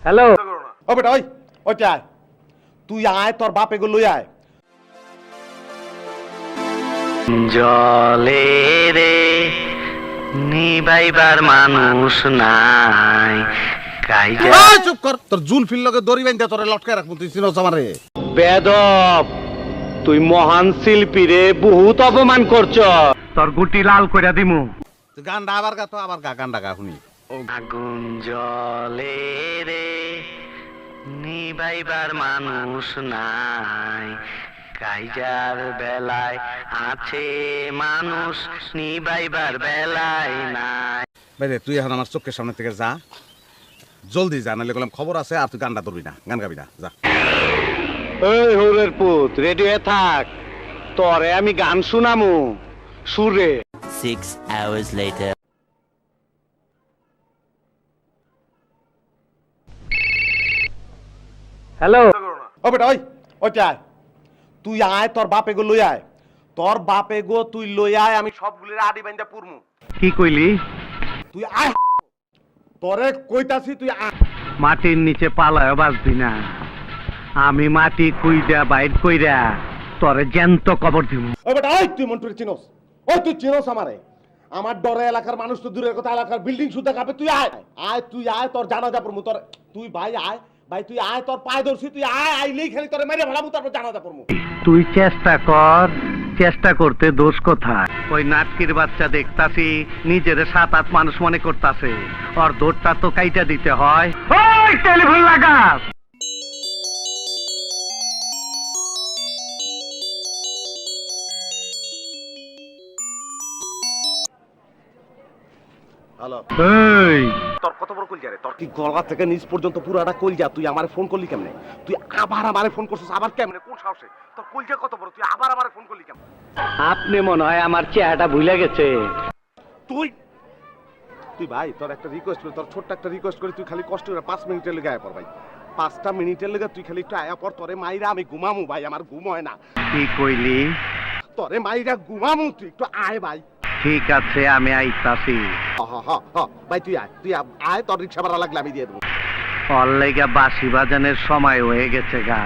Hello ও বেটা ওই ওইটা আয়, তুই আয়, তোর বাপ এগুলো লই আয়। জলে রে নিবাইবার মানুষ নাই কাইজা চুপ কর, তোর জুলফির লগে দড়ি বাইন্ধা তোরে লটকায় রাখবো, তুই চিনস আমারে? বেদব, তুই মহান শিল্পী রে, বহুত অপমান করছ, তোর গুটি লাল কইরা দিমু। তুই গানটা আবার গা, তো আবার গা, গানটা গা শুনি। আগুন জলে রে নিবাইবার মানুষ নাই কাইজার বেলায় আছে মানুষ নিবাইবার বেলায় নাই। বাইরে তুই এখন আমার চোখের সামনে থেকে যা, জলদি যা, নাহলে বললাম খবর আছে, আর তুই গানটা ধরবি না, গান গাবি না, যা। ওই হুরের পুত, রেডিও থাক, তোরে আমি গান শুনামু সুরে। 6 hours later. হ্যালো ও বেটা ওই ওইটা আয়, তুই আয়, তোর বাপ এগো লই আয়, তোর বাপ এগো তুই লই আয়, আমি সবগুলির আডি বাইন্ধা পুরমু। কি কইলি? তুই আয়, তোরে কইতাছি, তুই আয়। মাটির নিচে পালায় বাঁচবি না, আমি মাটি কুইরা বাইর কইরা তোরে জ্যান্ত কবর দিব। ও বেটা ওই, তুই মন্টুরে চিনোস? ওই তুই চিনোস আমারে? আমার ডরে এলাকার মানুষ তো দূরের কথা, এলাকার বিল্ডিং সুদ্ধা কাঁপে। তুই আয় আয়, তুই আয়, তোর জানাজা পড়মু, তোর তুই ভাই আয়, ভাই তুই আয়, তোর পায়ে ধরছি, তুই আয়, আইলেই খালি তোরে মেরে ফেলামু, তারপর জানাজা পড়মু। তুই চেষ্টা কর, চেষ্টা করতে দোষ কোথায়? ওই নাটকির বাচ্চা দেখতাছি নিজের 7-8 মানুষ মনে করতাছে, ওর দৌড়টা তো কাইটা দিতে হয়। ওই টেলিফোন লাগা। হ্যালো, এই তোর কত বড় কলজা রে? তোর কি গলা থেকে নিচ পর্যন্ত পুরাটা কলজা? তুই আমারে ফোন করলি কেমনে? তুই আবার আমারে ফোন করছিস, আবার কেমনে, কোন সাহসে? তোর কলজা কত বড়, তুই আবার আমারে ফোন করলি কেমনে? আপনি মনে হয় আমার চেহারাটা ভুলে গেছে। তুই তুই ভাই, তোর একটা রিকোয়েস্ট করি, তোর ছোট্ট একটা রিকোয়েস্ট করি, তুই খালি কষ্ট করে 5 মিনিটের লেগে আয়া পর ভাই, 5টা মিনিটের লেগে তুই খালি একটু আয়া পর। তোরে মাইরা আমি ঘুমামু ভাই, আমার ঘুম হয় না। কি কইলি? তোরে মাইরা ঘুমামু, তুই একটু আয় ভাই। ঠিক আছে, আমি আইতাছি। ভাই তুই আয়, তুই আয়, তোর রিক্সা ভাড়া লাগলে আমি দিয়ে দেবো। অল্লাইগা বাঁশি বাজানের সময় হয়ে গেছে গা।